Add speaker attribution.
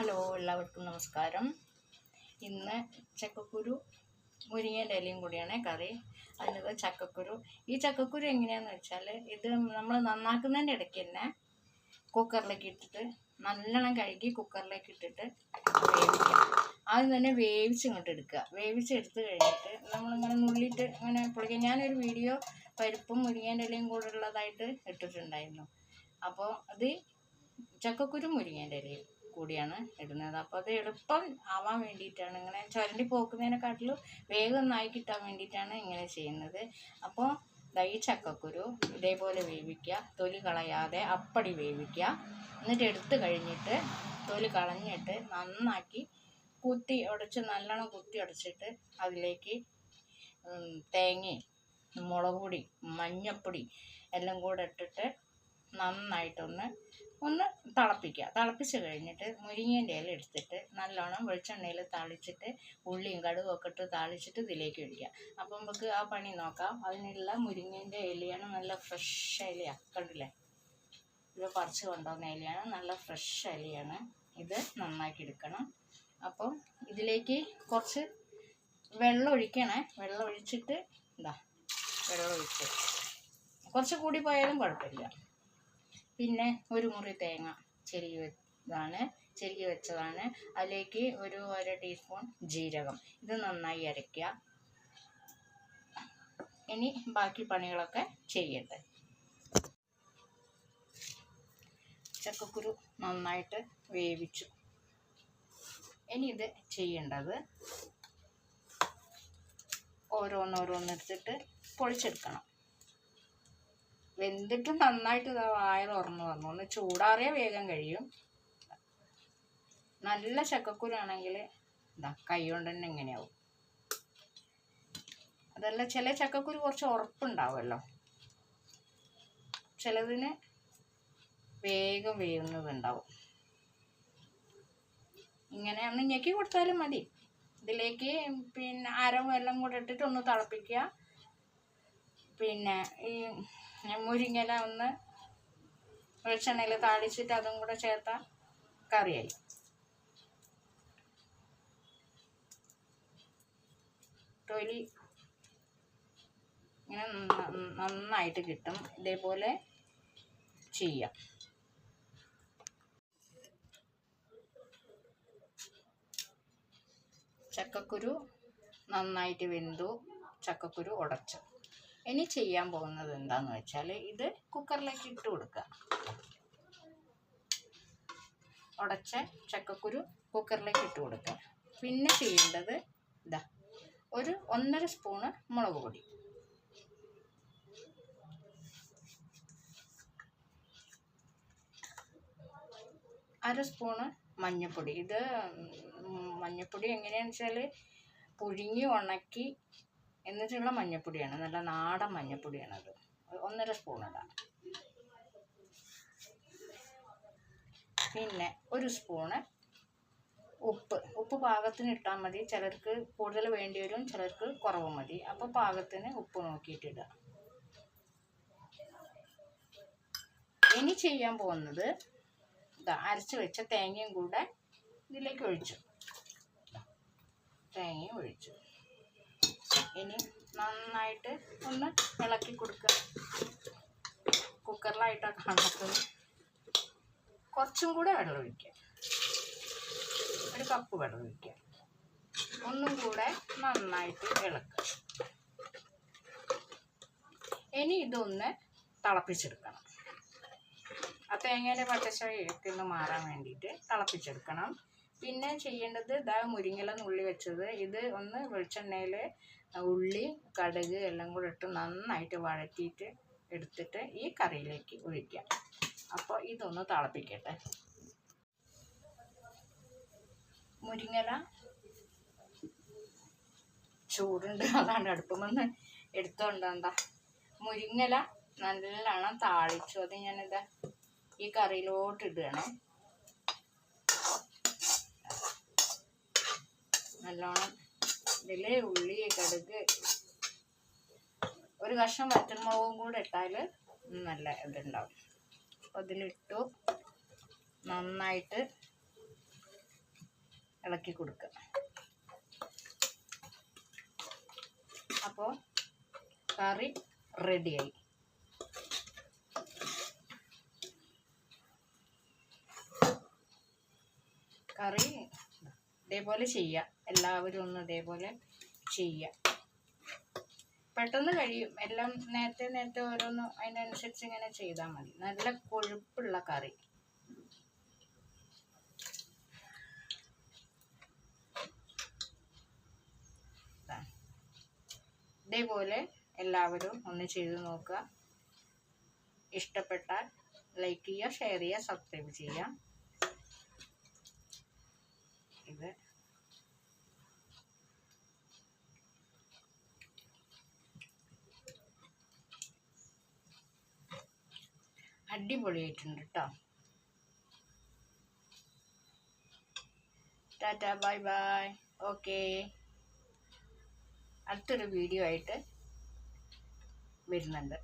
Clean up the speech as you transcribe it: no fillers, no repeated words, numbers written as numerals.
Speaker 1: Hello, എല്ലാവർക്കും നമസ്കാരം. ഇന്ന് ചക്കക്കുരു മുരിങ്ങേൻ്റെ ഇലയും കൂടിയാണ് കറി. അതിനകത്ത് ചക്കക്കുരു. ഈ ചക്കക്കുരു എങ്ങനെയാണെന്ന് വെച്ചാൽ, ഇത് നമ്മൾ നന്നാക്കുന്നതിൻ്റെ ഇടയ്ക്ക് തന്നെ കുക്കറിലേക്ക് ഇട്ടിട്ട് നല്ലോണം കഴുകി കുക്കറിലേക്ക് ഇട്ടിട്ട് വേവിക്കുക. ആദ്യം തന്നെ വേവിച്ചിങ്ങോട്ട് എടുക്കുക. വേവിച്ചെടുത്ത് കഴിഞ്ഞിട്ട് നമ്മളിങ്ങനെ നുള്ളിയിട്ട് ഇങ്ങനെ പൊളിക്കുക. ഞാനൊരു വീഡിയോ പരിപ്പും മുരിങ്ങേൻ്റെ ഇലയും കൂടെ ഉള്ളതായിട്ട് ഇട്ടിട്ടുണ്ടായിരുന്നു. അപ്പോൾ അത് ചക്കക്കുരു മുരിങ്ങേൻ്റെ ഇലയും കൂടിയാണ് ഇടുന്നത്. അപ്പോൾ അത് എളുപ്പം ആവാൻ വേണ്ടിയിട്ടാണ്, ഇങ്ങനെ ചുരണ്ടി പോക്കുന്നതിനെക്കാട്ടിലും വേഗം ഒന്നായി കിട്ടാൻ വേണ്ടിയിട്ടാണ് ഇങ്ങനെ ചെയ്യുന്നത്. അപ്പോൾ ഈ ചക്കക്കുരു ഇതേപോലെ വേവിക്കുക, തൊലി കളയാതെ അപ്പടി വേവിക്കുക. എന്നിട്ട് എടുത്ത് കഴിഞ്ഞിട്ട് തൊലി കളഞ്ഞിട്ട് നന്നാക്കി നല്ലോണം കുത്തി ഉടച്ചിട്ട് അതിലേക്ക് തേങ്ങയും മുളക് പൊടി മഞ്ഞൾപ്പൊടി എല്ലാം കൂടെ ഇട്ടിട്ട് നന്നായിട്ടൊന്ന് തിളപ്പിക്കുക. തിളപ്പിച്ച് കഴിഞ്ഞിട്ട് മുരിങ്ങേൻ്റെ ഇല എടുത്തിട്ട് നല്ലോണം വെളിച്ചെണ്ണയിൽ താളിച്ചിട്ട് ഉള്ളിയും കടുകും ഒക്കെ ഇട്ട് താളിച്ചിട്ട് ഇതിലേക്ക് ഒഴിക്കുക. അപ്പം നമുക്ക് ആ പണി നോക്കാം. അതിനുള്ള മുരിങ്ങേൻ്റെ ഇലയാണ്, നല്ല ഫ്രഷ് ഇലയാണ്. കണ്ടില്ലേ, ഇത് പറിച്ച് കൊണ്ടുവന്ന ഇലയാണ്, നല്ല ഫ്രഷ് ഇലയാണ്. ഇത് നന്നാക്കി എടുക്കണം. അപ്പം ഇതിലേക്ക് കുറച്ച് വെള്ളം ഒഴിക്കണേ. വെള്ളം ഒഴിച്ചിട്ട് വെള്ളം ഒഴിച്ച് കുറച്ച് കൂടി പോയാലും കുഴപ്പമില്ല. പിന്നെ ഒരു മുറി തേങ്ങ ചെരുകി വെച്ചതാണ്. അതിലേക്ക് ഒരു 1 ടീസ്പൂൺ ജീരകം. ഇത് നന്നായി അരയ്ക്കുക. ഇനി ബാക്കി പണികളൊക്കെ ചെയ്യട്ടെ. ചക്കക്കുരു നന്നായിട്ട് വേവിച്ചു. ഇനി ഇത് ചെയ്യേണ്ടത് ഓരോന്നോരോന്നെടുത്തിട്ട് പൊളിച്ചെടുക്കണം. വെന്തിട്ട് നന്നായിട്ട് വായ തുറന്ന് വന്നു. ഒന്ന് ചൂടാറിയാൽ വേഗം കഴിയും. നല്ല ചക്കക്കുരു ആണെങ്കിൽ കൈ കൊണ്ട് തന്നെ ഇങ്ങനെയാവും. അതല്ല, ചില ചക്കക്കുരു കുറച്ച് ഉറപ്പുണ്ടാവുമല്ലോ, ചിലതിന് വേഗം വേവുന്നതുണ്ടാവും. ഇങ്ങനെ ഒന്ന് ഞെക്കി കൊടുത്താലും മതി. ഇതിലേക്ക് പിന്നെ അരവും എല്ലാം കൂടെ ഇട്ടിട്ട് ഒന്ന് തിളപ്പിക്കുക. പിന്നെ ഈ മുരിങ്ങയില ഒന്ന് വെളിച്ചെണ്ണയിൽ താളിച്ചിട്ട് അതും കൂടെ ചേർത്താൽ കറിയായി. തൊലി ഇങ്ങനെ നന്നായിട്ട് കിട്ടും. ഇതേപോലെ ചെയ്യാം. ചക്കക്കുരു നന്നായിട്ട് വെന്തു, ചക്കക്കുരു ഉടച്ചു. ഇനി ചെയ്യാൻ പോകുന്നത് എന്താണെന്ന് വെച്ചാൽ, ഇത് കുക്കറിലേക്ക് ഇട്ട് കൊടുക്കുക. ഉടച്ച ചക്കക്കുരു കുക്കറിലേക്ക് ഇട്ട് കൊടുക്കുക. പിന്നെ ചെയ്യേണ്ടത് ഒരു 1.5 സ്പൂണ് മുളക് പൊടി, അര സ്പൂണ് മഞ്ഞൾപ്പൊടി. ഇത് മഞ്ഞൾപ്പൊടി എങ്ങനെയാണെന്ന് വെച്ചാൽ പുഴുങ്ങി ഉണക്കി എന്നിട്ടുള്ള മഞ്ഞൾപ്പൊടിയാണ്, നല്ല നാടൻ മഞ്ഞൾപ്പൊടിയാണത്. 1.5 സ്പൂൺ ഇടാം. പിന്നെ 1 സ്പൂണ് ഉപ്പ് പാകത്തിന് ഇട്ടാൽ മതി. ചിലർക്ക് കൂടുതൽ വേണ്ടി വരും, ചിലർക്ക് കുറവ് മതി. അപ്പോൾ പാകത്തിന് ഉപ്പ് നോക്കിയിട്ടിടുക. ഇനി ചെയ്യാൻ പോകുന്നത് അരച്ച് വെച്ച തേങ്ങയും കൂടെ ഇതിലേക്ക് ഒഴിച്ചു. തേങ്ങയും ഒഴിച്ചു. ഇനി നന്നായിട്ട് ഒന്ന് ഇളക്കി കൊടുക്കുക. കുക്കറിലായിട്ടൊക്കെ കണ്ടത് കുറച്ചും കൂടെ വെള്ളം ഒഴിക്കുക. 1 കപ്പ് വെള്ളം ഒഴിക്കുക. ഒന്നും കൂടെ നന്നായിട്ട് ഇളക്കുക. ഇനി ഇതൊന്ന് തിളപ്പിച്ചെടുക്കണം. ആ തേങ്ങയുടെ പച്ചച്ചൊക്കെ ഒന്ന് മാറാൻ വേണ്ടിയിട്ട് തിളപ്പിച്ചെടുക്കണം. പിന്നെ ചെയ്യേണ്ടത് മുരിങ്ങയില നുള്ളി വെച്ചത്, ഇത് ഒന്ന് വെളിച്ചെണ്ണയിൽ ഉള്ളി കടുക് എല്ലാം കൂടെ ഇട്ട് നന്നായിട്ട് വഴറ്റിയിട്ട് എടുത്തിട്ട് ഈ കറിയിലേക്ക് ഒഴിക്കുക. അപ്പോൾ ഇതൊന്ന് തിളപ്പിക്കട്ടെ. മുരിങ്ങയില ചൂടുണ്ട്, അതാണ് അടുപ്പമെന്ന് എടുത്തോണ്ടാ. മുരിങ്ങയില നല്ലോണം താളിച്ചു. അത് ഞാനിതാ ഈ കറിയിലോട്ട് ഇടുകയാണ്. നല്ലോണം ഇതിൽ ഉള്ളി കടുക് 1 കഷ്ണം വറ്റൽമുളകും കൂടെ ഇട്ടാൽ നല്ല ഇതുണ്ടാവും. അപ്പോൾ അതിലിട്ടു. നന്നായിട്ട് ഇളക്കി കൊടുക്കുക. അപ്പോൾ കറി റെഡിയായി. കറി ഇതേപോലെ ചെയ്യുക, എല്ലാവരും ഒന്ന് ഇതേപോലെ ചെയ്യുക. പെട്ടെന്ന് കഴിയും. എല്ലാം നേരത്തെ ഓരോന്ന് അതിനനുസരിച്ച് ഇങ്ങനെ ചെയ്താൽ മതി. നല്ല കൊഴുപ്പുള്ള കറി. ഇതേപോലെ എല്ലാവരും ഒന്ന് ചെയ്ത് നോക്കുക. ഇഷ്ടപ്പെട്ടാൽ ലൈക്ക് ചെയ്യുക, ഷെയർ ചെയ്യുക, സബ്സ്ക്രൈബ് ചെയ്യുക. ഇത് അടിപൊളിയായിട്ടുണ്ട് കേട്ടോ. Tata, bye bye. ഓക്കെ, അടുത്തൊരു വീഡിയോ ആയിട്ട് വരുന്നുണ്ട്.